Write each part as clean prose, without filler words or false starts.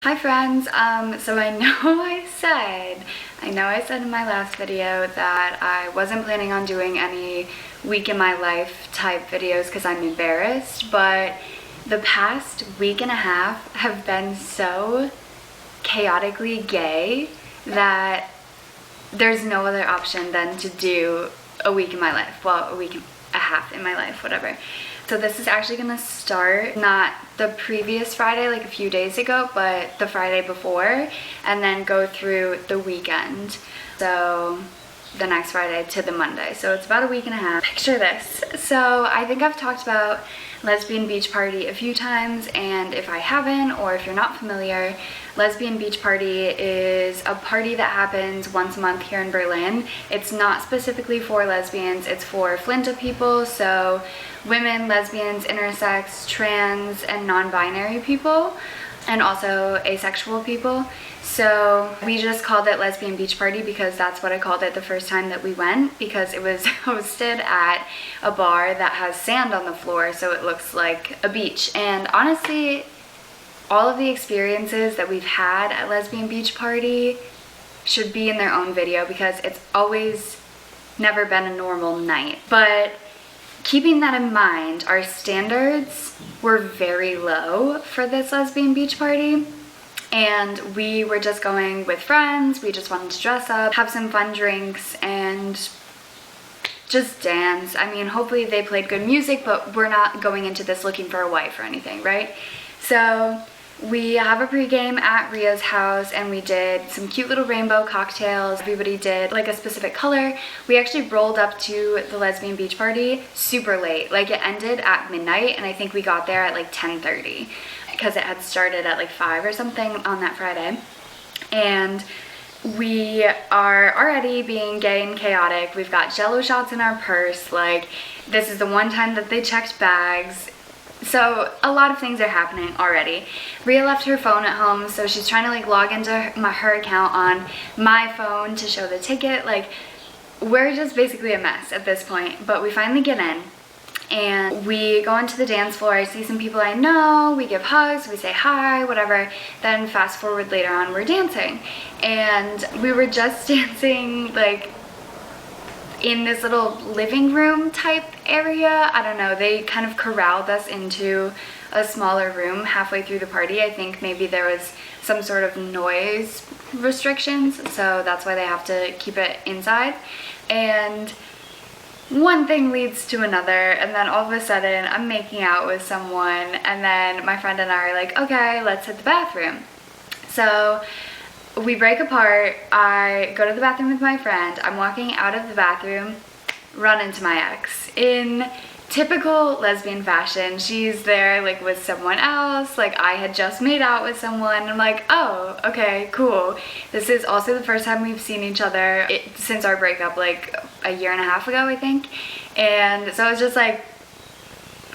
Hi friends, so I know I said in my last video that I wasn't planning on doing any week in my life type videos because I'm embarrassed, but the past week and a half have been so chaotically gay that there's no other option than to do a week in my life. Well, a week and a half in my life, whatever. So this is actually gonna start not the previous Friday, like a few days ago, but the Friday before, and then go through the weekend. So the next Friday to the Monday. So it's about a week and a half. Picture this. So I think I've talked about Lesbian Beach Party a few times, and if I haven't, or if you're not familiar, Lesbian Beach Party is a party that happens once a month here in Berlin. It's not specifically for lesbians, it's for flinta people, so women, lesbians, intersex, trans, and non-binary people, and also asexual people. So we just called it Lesbian Beach Party because that's what I called it the first time that we went, because it was hosted at a bar that has sand on the floor, so it looks like a beach. And honestly, all of the experiences that we've had at Lesbian Beach Party should be in their own video because it's always never been a normal night. But keeping that in mind, our standards were very low for this Lesbian Beach Party. And we were just going with friends. We just wanted to dress up, have some fun drinks, and just dance. I mean, hopefully they played good music, but we're not going into this looking for a wife or anything, right? So we have a pregame at Ria's house, and we did some cute little rainbow cocktails. Everybody did like a specific color. We actually rolled up to the Lesbian Beach Party super late. Like, it ended at midnight, and I think we got there at like 10:30 because it had started at like 5 or something on that Friday. And we are already being gay and chaotic. We've got Jello shots in our purse. Like, this is the one time that they checked bags. So a lot of things are happening already. Ria left her phone at home, so she's trying to like log into her account on my phone to show the ticket. Like, we're just basically a mess at this point, but we finally get in. And we go onto the dance floor. I see some people I know, we give hugs, we say hi, whatever. Then fast forward later on, we're dancing. And we were just dancing like in this little living room type area. I don't know, they kind of corralled us into a smaller room halfway through the party. I think maybe there was some sort of noise restrictions, so that's why they have to keep it inside. And one thing leads to another, and then all of a sudden I'm making out with someone, and then my friend and I are like, okay, let's hit the bathroom. So we break apart. I go to the bathroom with my friend. I'm walking out of the bathroom, run into my ex in typical lesbian fashion. She's there like with someone else. Like, I had just made out with someone. I'm like, oh, okay, cool. This is also the first time we've seen each other since our breakup, like a year and a half ago, I think. And so I was just like,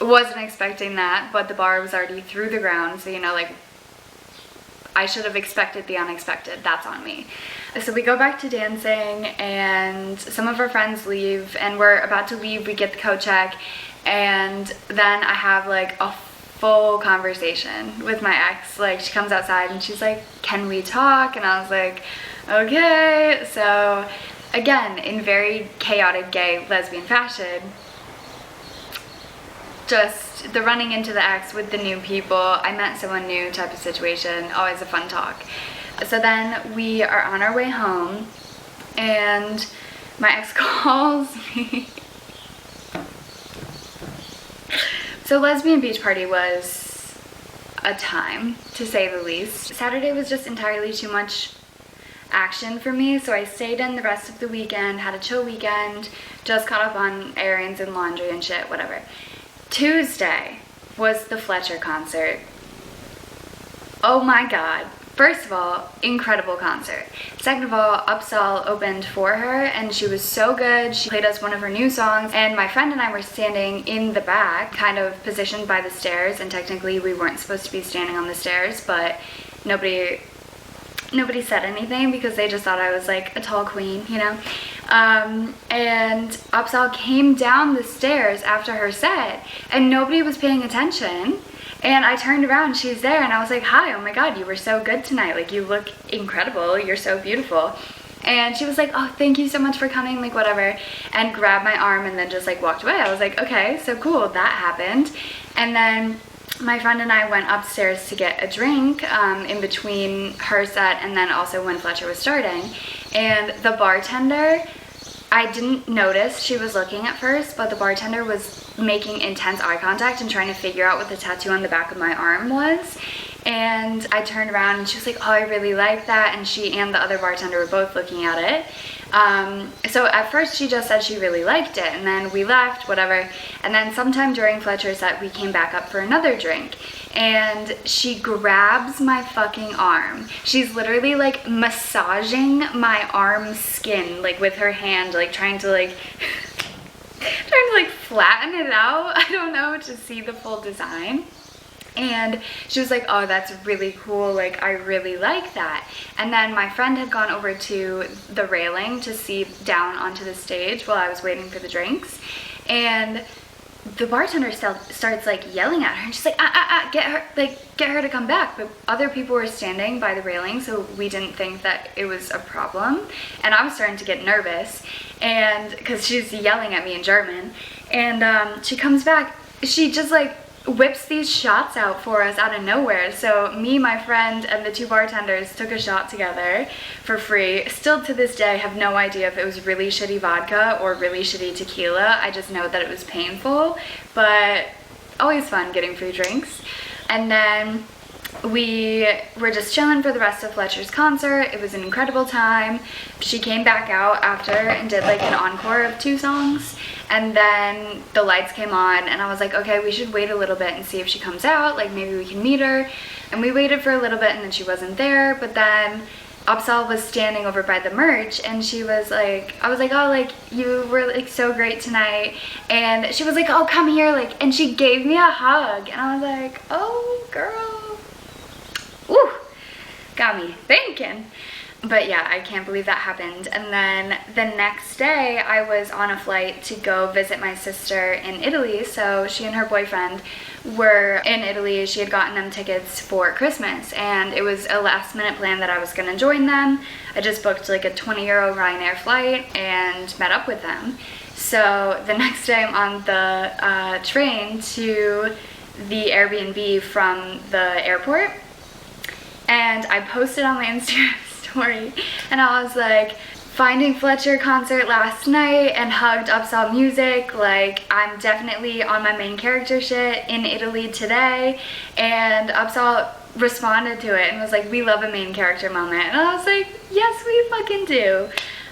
wasn't expecting that, but the bar was already through the ground, so you know, like, I should have expected the unexpected. That's on me. So we go back to dancing, and some of our friends leave, and we're about to leave. We get the coat check, and then I have like a full conversation with my ex. Like, she comes outside and she's like, can we talk? And I was like, okay. So again, in very chaotic gay lesbian fashion, just the running into the ex with the new people, I met someone new type of situation, always a fun talk. So then we are on our way home, and my ex calls me. So Lesbian Beach Party was a time, to say the least. Saturday was just entirely too much action for me, so I stayed in the rest of the weekend, had a chill weekend, just caught up on errands and laundry and shit, whatever. Tuesday was the Fletcher concert. Oh my god. First of all, incredible concert. Second of all, Upsahl opened for her, and she was so good. She played us one of her new songs, and my friend and I were standing in the back, kind of positioned by the stairs, and technically we weren't supposed to be standing on the stairs, but nobody said anything because they just thought I was like a tall queen, you know? And Upsahl came down the stairs after her set, and nobody was paying attention. And I turned around, she's there, and I was like, hi, oh my god, you were so good tonight. Like, you look incredible, you're so beautiful. And she was like, oh, thank you so much for coming, like whatever, and grabbed my arm and then just like walked away. I was like, okay, so cool, that happened. And then my friend and I went upstairs to get a drink in between her set and then also when Fletcher was starting. And the bartender, I didn't notice she was looking at first, but the bartender was making intense eye contact and trying to figure out what the tattoo on the back of my arm was. And I turned around and she was like, oh, I really like that. And she and the other bartender were both looking at it. So at first she just said she really liked it, and then we left, whatever. And then sometime during Fletcher's set, we came back up for another drink. And she grabs my fucking arm. She's literally like massaging my arm skin, like with her hand, like trying to like flatten it out. I don't know, to see the full design. And she was like, oh, that's really cool, like I really like that. And then my friend had gone over to the railing to see down onto the stage while I was waiting for the drinks, and the bartender starts like yelling at her, and she's like, get her to come back. But other people were standing by the railing, so we didn't think that it was a problem. And I was starting to get nervous, and because she's yelling at me in German. And she comes back, she just like whips these shots out for us out of nowhere. So me, my friend, and the two bartenders took a shot together for free. Still to this day have no idea if it was really shitty vodka or really shitty tequila. I just know that it was painful, but always fun getting free drinks. And then we were just chilling for the rest of Fletcher's concert. It was an incredible time. She came back out after and did like an encore of 2 songs. And then the lights came on and I was like, okay, we should wait a little bit and see if she comes out, like maybe we can meet her. And we waited for a little bit and then she wasn't there. But then Upsahl was standing over by the merch and she was like, I was like, oh, like you were like so great tonight. And she was like, oh, come here, like, and she gave me a hug. And I was like, oh girl, ooh, got me thinking. But yeah, I can't believe that happened. And then the next day I was on a flight to go visit my sister in Italy. So she and her boyfriend were in Italy. She had gotten them tickets for Christmas and it was a last minute plan that I was gonna join them. I just booked like a 20-euro Ryanair flight and met up with them. So the next day I'm on the train to the Airbnb from the airport, and I posted on my Instagram story and I was like, finding Fletcher concert last night and hugged Upsahl music, like I'm definitely on my main character shit in Italy today. And Upsahl responded to it and was like, we love a main character moment. And I was like, yes, we fucking do.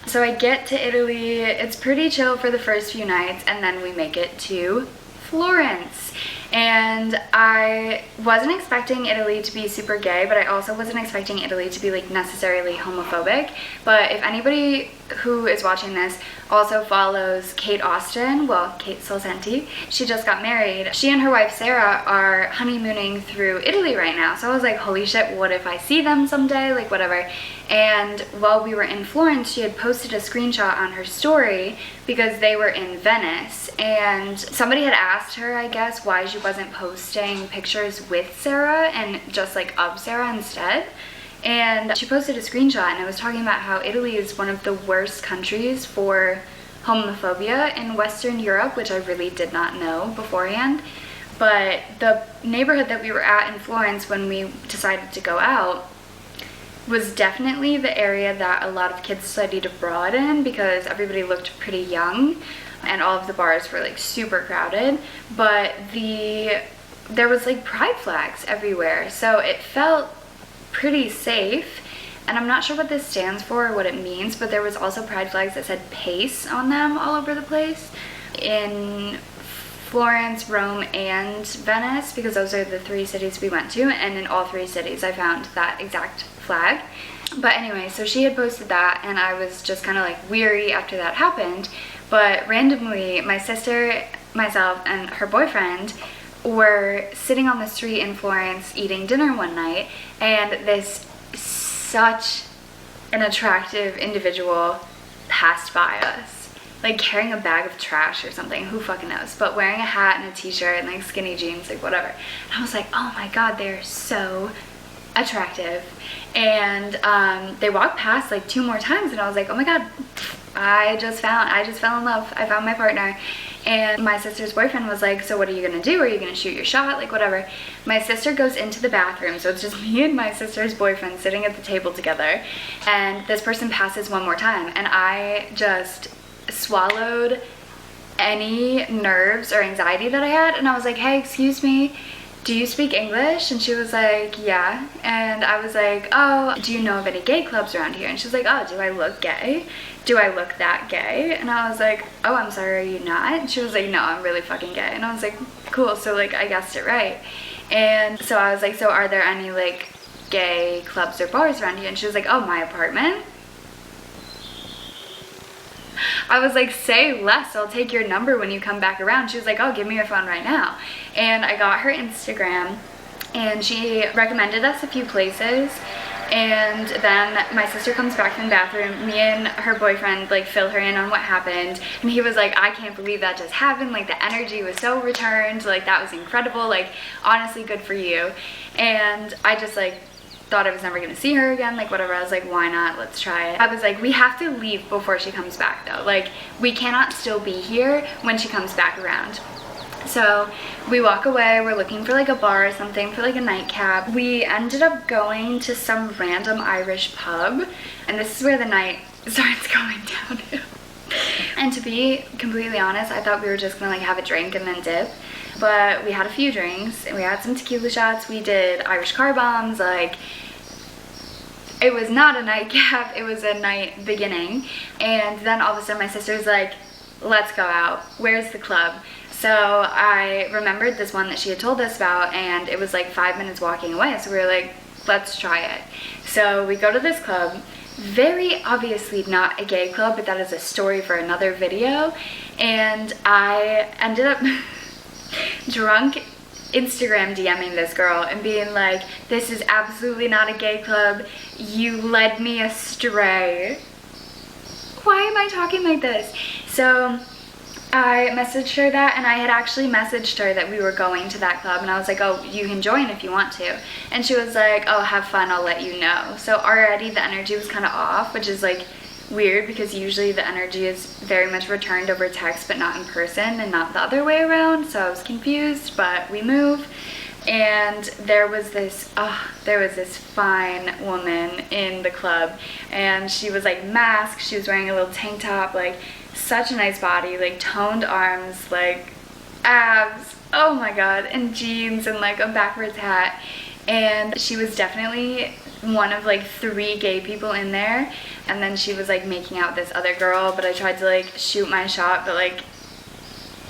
So I get to Italy, it's pretty chill for the first few nights, and then we make it to Florence. And I wasn't expecting Italy to be super gay, but I also wasn't expecting Italy to be like necessarily homophobic. But if anybody who is watching this also follows Kate Austin, well, Kate Solsenti, she just got married. She and her wife Sarah are honeymooning through Italy right now. So I was like, holy shit, what if I see them someday? Like whatever. And while we were in Florence, she had posted a screenshot on her story because they were in Venice. And somebody had asked her, I guess, why she wasn't posting pictures with Sarah and just like of Sarah instead. And she posted a screenshot and it was talking about how Italy is one of the worst countries for homophobia in Western Europe, which I really did not know beforehand. But the neighborhood that we were at in Florence when we decided to go out was definitely the area that a lot of kids studied abroad in, because everybody looked pretty young and all of the bars were like super crowded. But there was like pride flags everywhere, so it felt pretty safe. And I'm not sure what this stands for or what it means, but there was also pride flags that said PACE on them all over the place in Florence, Rome, and Venice, because those are the 3 cities we went to, and in all 3 cities I found that exact flag. But anyway, so she had posted that and I was just kind of like weary after that happened. But randomly my sister, myself, and her boyfriend were sitting on the street in Florence eating dinner one night, and this such an attractive individual passed by us. like carrying a bag of trash or something, who fucking knows, but wearing a hat and a t-shirt and like skinny jeans, like whatever. And I was like, oh my god, they're so attractive. And they walked past like 2 more times and I was like, oh my god, I just fell in love. I found my partner. And my sister's boyfriend was like, so what are you gonna do? Are you gonna shoot your shot? Like whatever. My sister goes into the bathroom, so it's just me and my sister's boyfriend sitting at the table together, and this person passes 1 more time, and I just swallowed any nerves or anxiety that I had, and I was like, hey, excuse me, do you speak English? And she was like, yeah. And I was like, oh, do you know of any gay clubs around here? And she's like, oh, do I look gay? Do I look that gay? And I was like, oh, I'm sorry, are you not? And she was like, no, I'm really fucking gay. And I was like, cool, so like I guessed it right. And so I was like, so are there any like gay clubs or bars around here? And she was like, oh, my apartment? I was like, say less, I'll take your number when you come back around. She was like, oh, give me your phone right now. And I got her Instagram, and she recommended us a few places. And then my sister comes back from the bathroom, me and her boyfriend like fill her in on what happened, and he was like, I can't believe that just happened, like the energy was so returned, like that was incredible, like honestly good for you. And I just like thought I was never gonna see her again, like whatever. I was like, why not, let's try it. I was like, we have to leave before she comes back though, like we cannot still be here when she comes back around. So we walk away, we're looking for like a bar or something for like a nightcap. We ended up going to some random Irish pub, and this is where the night starts going downhill. And to be completely honest, I thought we were just gonna like have a drink and then dip, but we had a few drinks and we had some tequila shots, we did Irish car bombs, like it was not a nightcap, it was a night beginning. And then all of a sudden my sister's like, let's go out, where's the club? So I remembered this one that she had told us about, and it was like 5 minutes walking away, so we were like, let's try it. So we go to this club, very obviously not a gay club, but that is a story for another video. And I ended up drunk Instagram DMing this girl and being like, this is absolutely not a gay club, you led me astray. Why am I talking like this? So I messaged her that, and I had actually messaged her that we were going to that club, and I was like, oh, you can join if you want to. And she was like, oh, have fun, I'll let you know. So already the energy was kind of off, which is like weird because usually the energy is very much returned over text but not in person and not the other way around. So I was confused, but we move, and there was this fine woman in the club, and she was like masked, she was wearing a little tank top, like such a nice body, like toned arms, like abs, oh my god, and jeans and like a backwards hat. And she was definitely one of like 3 gay people in there. And then she was like making out with this other girl, but I tried to like shoot my shot, but like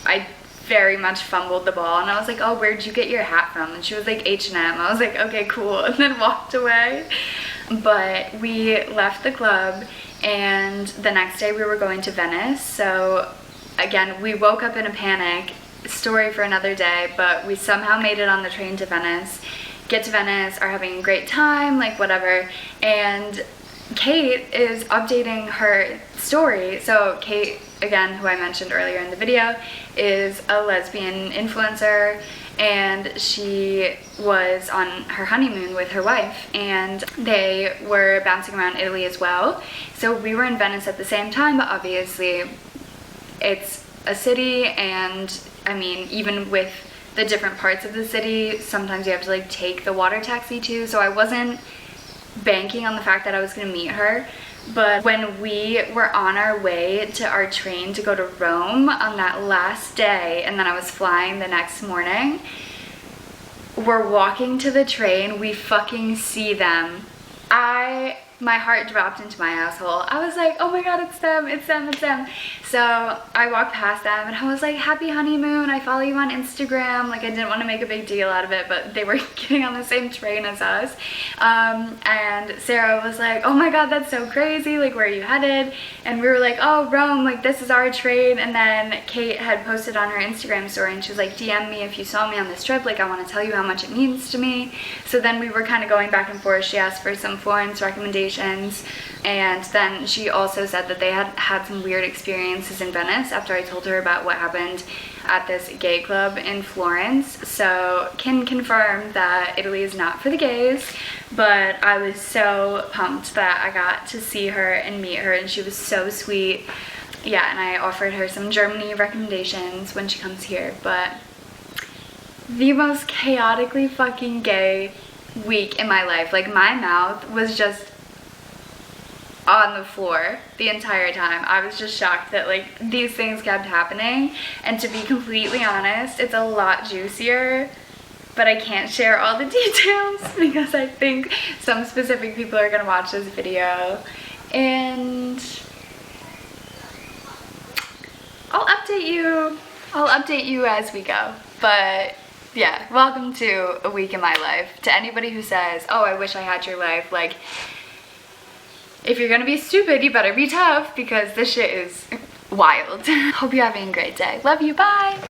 I very much fumbled the ball, and I was like, oh, where'd you get your hat from? And she was like, H&M. I was like, okay, cool, and then walked away. But we left the club, and the next day we were going to Venice. So again, we woke up in a panic, story for another day, but we somehow made it on the train to Venice, get to Venice, are having a great time, like whatever. And Kate is updating her story. So Kate, again, who I mentioned earlier in the video, is a lesbian influencer, and she was on her honeymoon with her wife, and they were bouncing around Italy as well. So we were in Venice at the same time, but obviously it's a city, and I mean, even with the different parts of the city, sometimes you have to like take the water taxi too. So I wasn't banking on the fact that I was gonna meet her. But when we were on our way to our train to go to Rome on that last day, and then I was flying the next morning, we're walking to the train, we fucking see them. My heart dropped into my asshole. I was like, oh my god, it's them, it's them, it's them. So I walked past them and I was like, happy honeymoon, I follow you on Instagram. Like, I didn't want to make a big deal out of it, but they were getting on the same train as us. And Sarah was like, oh my god, that's so crazy, like, where are you headed? And we were like, oh, Rome, like, this is our train. And then Kate had posted on her Instagram story, and she was like, DM me if you saw me on this trip, like, I want to tell you how much it means to me. So then we were kind of going back and forth. She asked for some Florence recommendations, recommendations. And then she also said that they had had some weird experiences in Venice after I told her about what happened at this gay club in Florence. So can confirm that Italy is not for the gays, but I was so pumped that I got to see her and meet her, and she was so sweet. Yeah, and I offered her some Germany recommendations when she comes here. But the most chaotically fucking gay week in my life. Like, my mouth was just on the floor the entire time. I was just shocked that like these things kept happening, and to be completely honest, it's a lot juicier, but I can't share all the details because I think some specific people are gonna watch this video, and I'll update you as we go. But yeah, welcome to a week in my life. To anybody who says, oh, I wish I had your life, like, if you're gonna be stupid, you better be tough, because this shit is wild. Hope you're having a great day. Love you, bye!